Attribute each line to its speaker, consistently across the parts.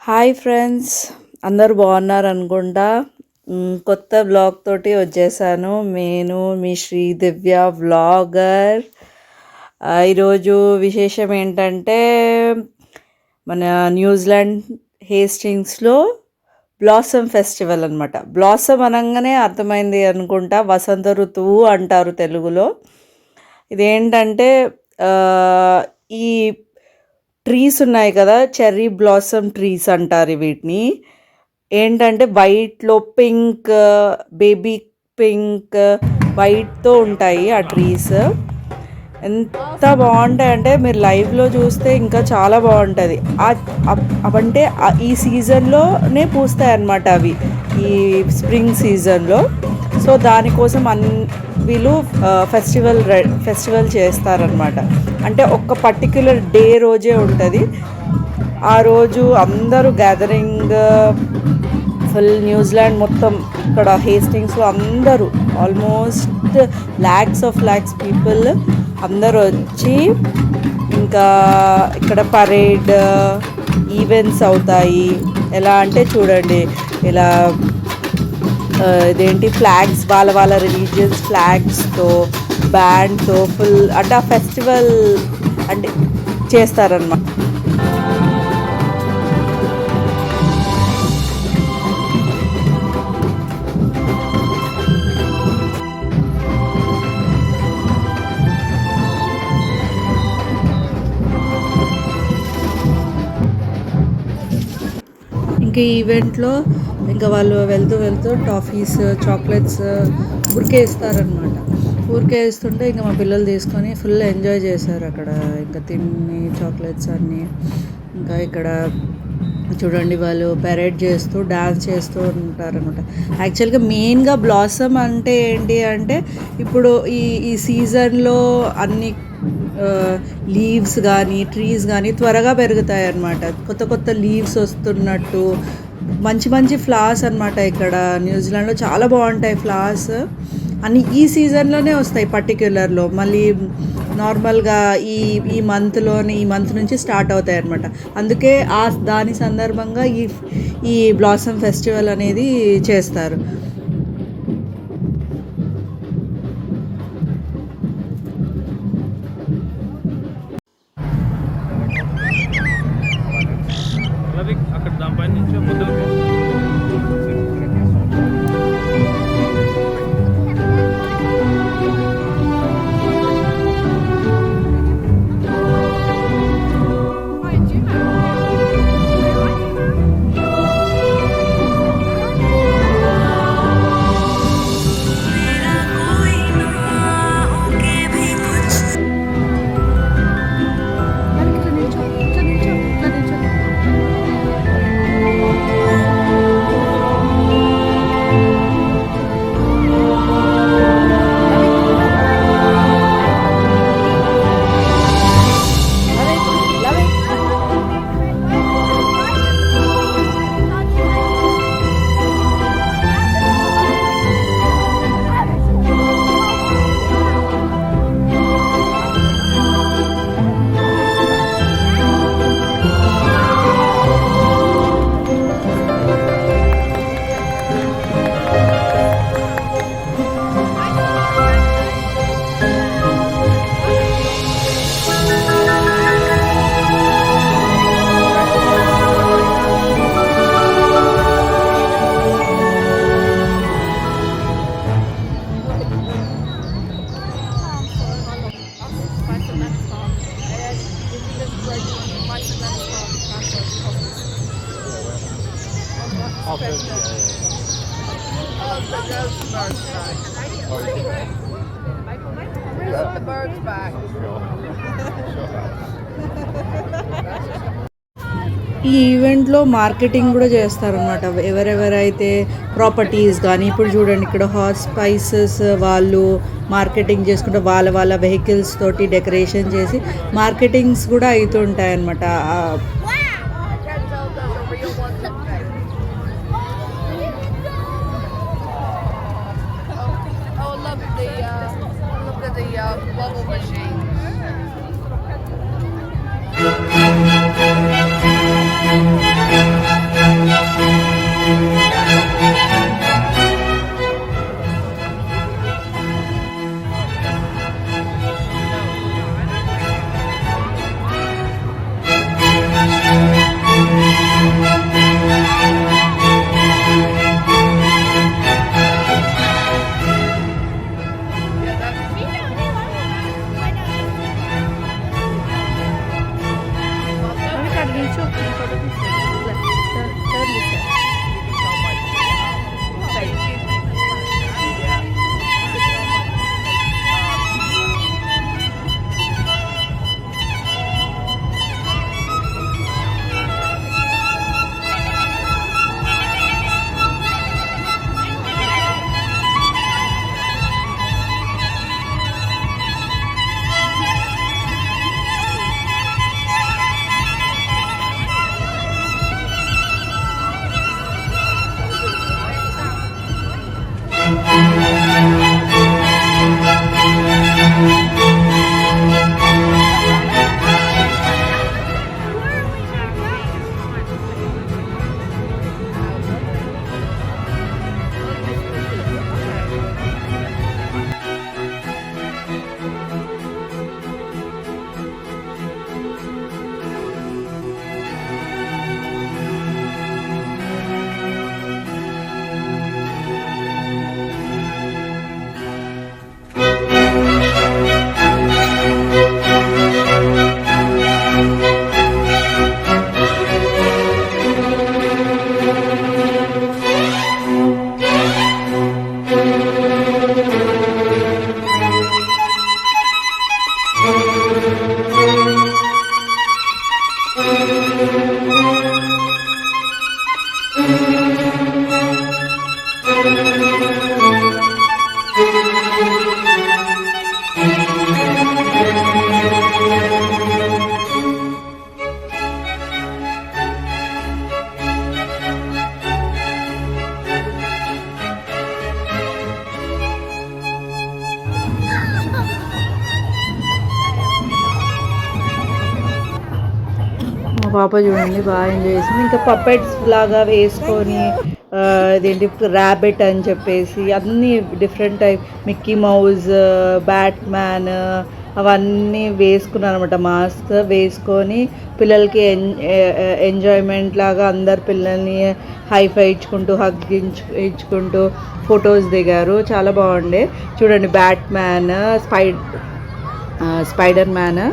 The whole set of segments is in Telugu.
Speaker 1: హాయ్ ఫ్రెండ్స్, అందరూ బాగున్నారు అనుకుంటా. కొత్త వ్లాగ్ తోటి వచ్చేసాను. నేను మీ శ్రీదివ్య వ్లాగర్. ఈరోజు విశేషం ఏంటంటే మన న్యూజిలాండ్ హేస్టింగ్స్లో బ్లాసమ్ ఫెస్టివల్ అనమాట. బ్లాసమ్ అనగానే అర్థమైంది అనుకుంటా, వసంత ఋతువు అంటారు తెలుగులో. ఇదేంటంటే ఈ ట్రీస్ ఉన్నాయి కదా, చెర్రీ బ్లాసమ్ ట్రీస్ అంటారు వీటిని. ఏంటంటే వైట్లో పింక్, బేబీ పింక్, వైట్తో ఉంటాయి ఆ ట్రీస్. ఎంత బాగుంటాయి అంటే మీరు లైవ్లో చూస్తే ఇంకా చాలా బాగుంటుంది. అవంటే ఈ సీజన్లోనే పూస్తాయి అన్నమాట అవి, ఈ స్ప్రింగ్ సీజన్లో. సో దానికోసం వీళ్ళు ఫెస్టివల్ చేస్తారనమాట. అంటే ఒక పర్టిక్యులర్ డే రోజే ఉంటుంది. ఆ రోజు అందరూ గ్యాదరింగ్, ఫుల్ న్యూజిలాండ్ మొత్తం, ఇక్కడ హేస్టింగ్స్లో అందరూ ఆల్మోస్ట్ ల్యాక్స్ పీపుల్ అందరూ వచ్చి, ఇంకా ఇక్కడ పరేడ్ ఈవెంట్స్ అవుతాయి. ఎలా అంటే చూడండి, ఇలా ఇదేంటి ఫ్లాగ్స్, వాళ్ళ రిలీజియన్స్ ఫ్లాగ్స్తో, బ్యాండ్తో ఫుల్ అంటే ఆ ఫెస్టివల్ అంటే చేస్తారన్నమాట. ఇంకా ఈ ఈవెంట్లో ఇంకా వాళ్ళు వెళ్తూ టాఫీస్, చాక్లెట్స్ ఊరికే ఇస్తారనమాట. ఊరికే ఇస్తుంటే ఇంకా మా పిల్లలు తీసుకొని ఫుల్ ఎంజాయ్ చేశారు అక్కడ. ఇంకా తిని చాక్లెట్స్ అన్నీ. ఇంకా ఇక్కడ చూడండి, వాళ్ళు పెరేడ్ చేస్తూ డాన్స్ చేస్తూ ఉంటారనమాట. యాక్చువల్గా మెయిన్గా బ్లాసమ్ అంటే ఏంటి అంటే, ఇప్పుడు ఈ సీజన్లో అన్ని లీవ్స్ కానీ ట్రీస్ కానీ త్వరగా పెరుగుతాయి అన్నమాట. కొత్త లీవ్స్ వస్తున్నట్టు మంచి ఫ్లవర్స్ అనమాట. ఇక్కడ న్యూజిలాండ్లో చాలా బాగుంటాయి ఫ్లవర్స్ అన్నీ. ఈ సీజన్లోనే వస్తాయి పర్టిక్యులర్లో. మళ్ళీ నార్మల్గా ఈ మంత్ నుంచి స్టార్ట్ అవుతాయి అన్నమాట. అందుకే దాని సందర్భంగా ఈ బ్లాసమ్ ఫెస్టివల్ అనేది చేస్తారు.
Speaker 2: అక్కడ దానిపైన నుంచి ముద్దలు
Speaker 1: ఈ ఈవెంట్లో మార్కెటింగ్ కూడా చేస్తారనమాట. ఎవరెవరైతే ప్రాపర్టీస్ కానీ, ఇప్పుడు చూడండి ఇక్కడ హాట్ స్పైసెస్ వాళ్ళు మార్కెటింగ్ చేసుకుంటే వాళ్ళ వెహికల్స్ తోటి డెకరేషన్ చేసి మార్కెటింగ్స్ కూడా అవుతుంటాయి అన్నమాట.
Speaker 3: bubble machine.
Speaker 1: కూర్చో ఫోటో తీసుకో టర్న్ తీసా మా పాప చూడండి బాగా ఎంజాయ్ చేసింది. ఇంకా పప్పెట్స్ లాగా వేసుకొని ఇదేంటి ర్యాబిట్ అని చెప్పేసి అన్నీ different type Mickey Mouse, Batman అవన్నీ వేసుకున్నాను అనమాట. మాస్క్ వేసుకొని పిల్లలకి ఎంజాయ్మెంట్ లాగా అందరు పిల్లల్ని హైఫై ఇచ్చుకుంటూ ఇచ్చుకుంటూ ఫొటోస్ దిగారు. చాలా బాగుండే. చూడండి బ్యాట్ మ్యాన్, స్పైడర్ మ్యాన్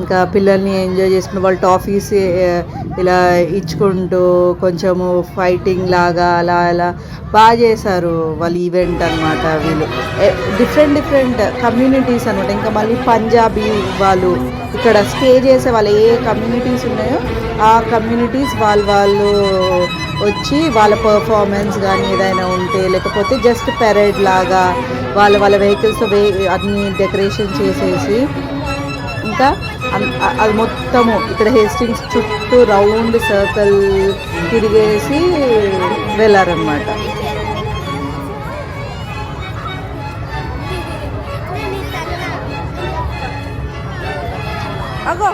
Speaker 1: ఇంకా పిల్లల్ని ఎంజాయ్ చేసుకుంటూ వాళ్ళు టాఫీస్ ఇలా ఇచ్చుకుంటూ కొంచెము ఫైటింగ్ లాగా అలా అలా బాగా చేశారు వాళ్ళు ఈవెంట్ అనమాట. వీళ్ళు డిఫరెంట్ కమ్యూనిటీస్ అనమాట. ఇంకా మళ్ళీ పంజాబీ వాళ్ళు ఇక్కడ స్టే చేసే వాళ్ళు ఏ కమ్యూనిటీస్ ఉన్నాయో ఆ కమ్యూనిటీస్ వాళ్ళు వచ్చి వాళ్ళ పర్ఫార్మెన్స్ కానీ ఏదైనా ఉంటే లేకపోతే జస్ట్ పెరేడ్ లాగా వాళ్ళ వెహికల్స్ అన్ని డెకరేషన్ చేసేసి ఇంకా అది మొత్తము ఇక్కడ హేస్టింగ్స్ చుట్టూ రౌండ్ సర్కిల్ తిరిగేసి వెళ్ళారనమాట. అగో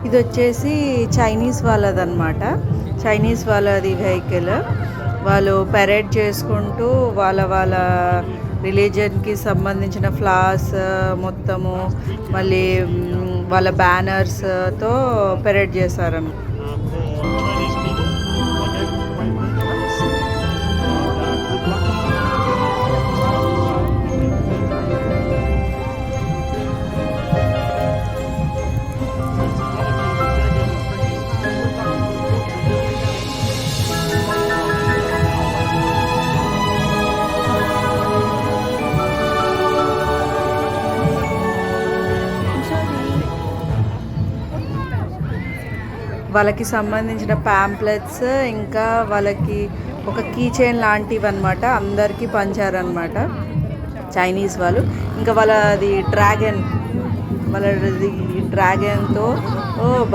Speaker 1: ఇది వచ్చేసి చైనీస్ వాళ్ళదన్నమాట. చైనీస్ వాళ్ళది వెహికల్. వాళ్ళు పెరేడ్ చేసుకుంటూ వాళ్ళ రిలీజన్కి సంబంధించిన ఫ్లవర్స్ మొత్తము మళ్ళీ వాళ్ళ బ్యానర్స్తో పెరేడ్ చేశారన్నమాట. వాళ్ళకి సంబంధించిన ప్యాంప్లెట్స్, ఇంకా వాళ్ళకి ఒక కీ చైన్ లాంటివి అనమాట అందరికీ పంచారనమాట చైనీస్ వాళ్ళు. ఇంకా వాళ్ళది డ్రాగన్తో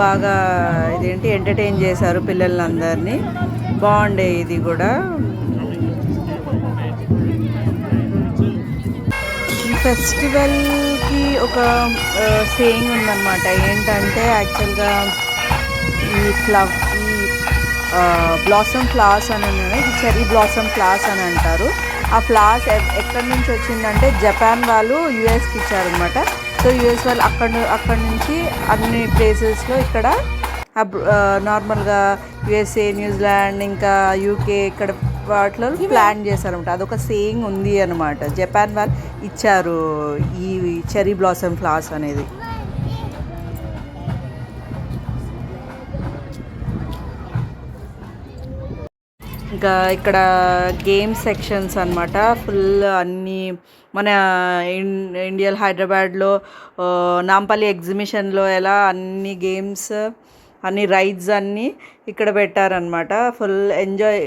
Speaker 1: బాగా ఇదేంటి ఎంటర్టైన్ చేశారు పిల్లలందరినీ. బాగుండే ఇది కూడా. ఈ ఫెస్టివల్కి ఒక సేయింగ్ ఉందన్నమాట. ఏంటంటే యాక్చువల్గా ఈ బ్లాసమ్ ఫ్లవర్స్ అని ఉన్నాయి, ఈ చెర్రీ బ్లాసమ్ ఫ్లవర్స్ అని అంటారు. ఆ ఫ్లవర్స్ ఎక్కడి నుంచి వచ్చిందంటే జపాన్ వాళ్ళు యూఎస్కి ఇచ్చారనమాట. సో యూఎస్ వాళ్ళు అక్కడ నుంచి అన్ని ప్లేసెస్లో ఇక్కడ నార్మల్గా యుఎస్ఏ, న్యూజిలాండ్, ఇంకా యూకే ఇక్కడ వాటిలో ప్లాన్ చేశారనమాట. అదొక సేయింగ్ ఉంది అనమాట. జపాన్ వాళ్ళు ఇచ్చారు ఈ చెర్రీ బ్లాసమ్ ఫ్లవర్స్ అనేది. ఇంకా ఇక్కడ గేమ్ సెక్షన్స్ అనమాట. ఫుల్ అన్నీ మన ఇండియన్ హైదరాబాద్లో నాంపల్లి ఎగ్జిబిషన్లో ఎలా అన్ని గేమ్స్, అన్ని రైడ్స్ అన్నీ ఇక్కడ పెట్టారనమాట. ఫుల్ ఎంజాయ్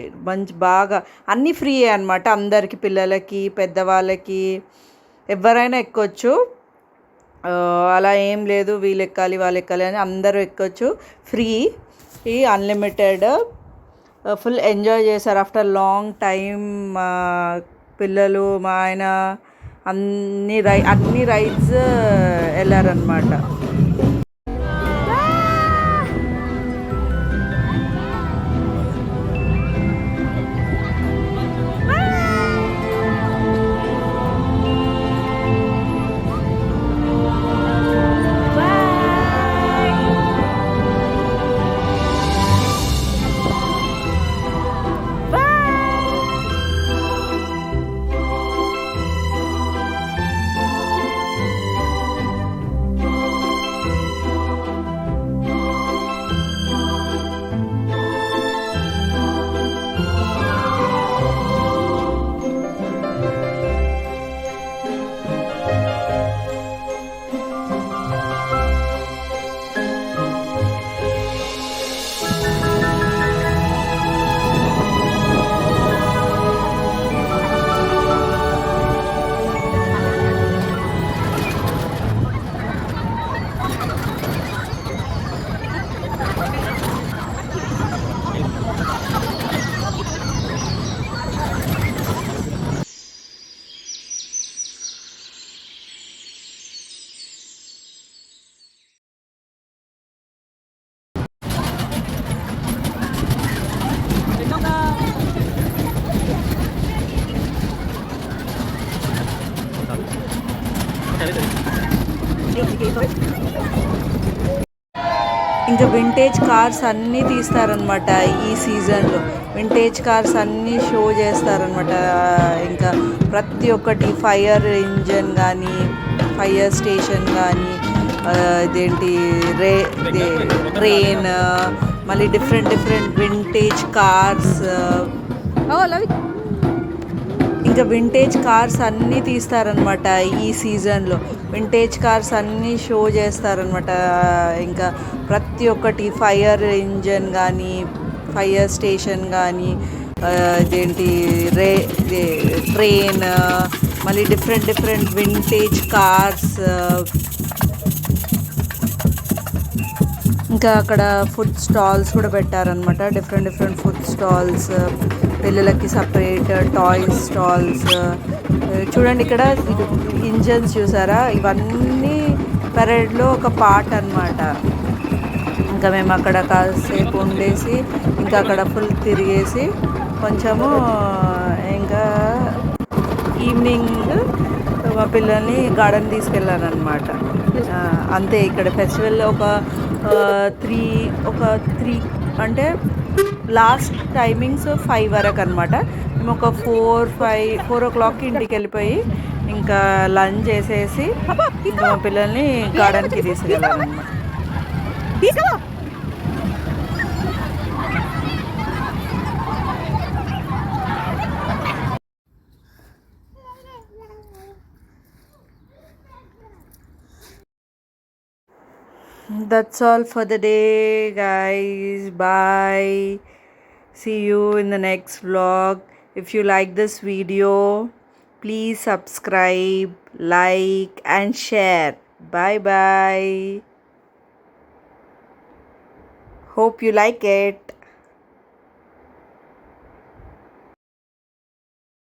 Speaker 1: బాగా అన్నీ ఫ్రీయే అనమాట. అందరికీ, పిల్లలకి, పెద్దవాళ్ళకి ఎవరైనా ఎక్కొచ్చు. అలా ఏం లేదు వీళ్ళు ఎక్కాలి వాళ్ళు ఎక్కాలి అని, అందరూ ఎక్కొచ్చు. Free, unlimited. ఫుల్ ఎంజాయ్ చేశారు ఆఫ్టర్ లాంగ్ టైం. మా పిల్లలు, మా ఆయన అన్ని రైడ్స్ వెళ్ళారనమాట. ఇంకా వింటేజ్ కార్స్ అన్నీ తీస్తారనమాట ఈ సీజన్లో. వింటేజ్ కార్స్ అన్నీ షో చేస్తారనమాట. ఇంకా ప్రతి ఒక్కటి ఫైర్ ఇంజన్ కానీ, ఫైర్ స్టేషన్ కానీ, ఇదేంటి ట్రైన్, మళ్ళీ డిఫరెంట్ వింటేజ్ కార్స్. ఇంకా వింటేజ్ కార్స్ అన్నీ తీస్తారనమాట ఈ సీజన్లో. వింటేజ్ కార్స్ అన్నీ షో చేస్తారనమాట. ఇంకా ప్రతి ఒక్కటి ఫైర్ ఇంజన్ కానీ, ఫైర్ స్టేషన్ కానీ, ఇదేంటి ట్రైన్, మళ్ళీ డిఫరెంట్ వింటేజ్ కార్స్. ఇంకా అక్కడ ఫుడ్ స్టాల్స్ కూడా పెట్టారనమాట. డిఫరెంట్ ఫుడ్ స్టాల్స్, పిల్లలకి సపరేట్ టాయ్స్ స్టాల్స్. చూడండి ఇక్కడ ఇంజన్స్ చూసారా, ఇవన్నీ పెరేడ్లో ఒక పార్ట్ అనమాట. ఇంకా మేము అక్కడ కాసేపు ఉండేసి ఇంకా అక్కడ ఫుల్ తిరిగేసి కొంచెము ఇంకా ఈవినింగ్ మా పిల్లల్ని గార్డెన్ తీసుకెళ్ళానమాట. అంతే. ఇక్కడ ఫెస్టివల్ ఒక త్రీ అంటే లాస్ట్ టైమింగ్స్ 5 వరకు అనమాట. మేము ఒక 4 o'clockకి ఇంటికి వెళ్ళిపోయి ఇంకా లంచ్ చేసేసి ఇంకా మా పిల్లల్ని గార్డెన్కి తీసుకెళ్ళాలన్నమాట. That's all for the day, guys. Bye. See you in the next vlog. If you like this video, please subscribe, like, and share. Bye bye. Hope you like it.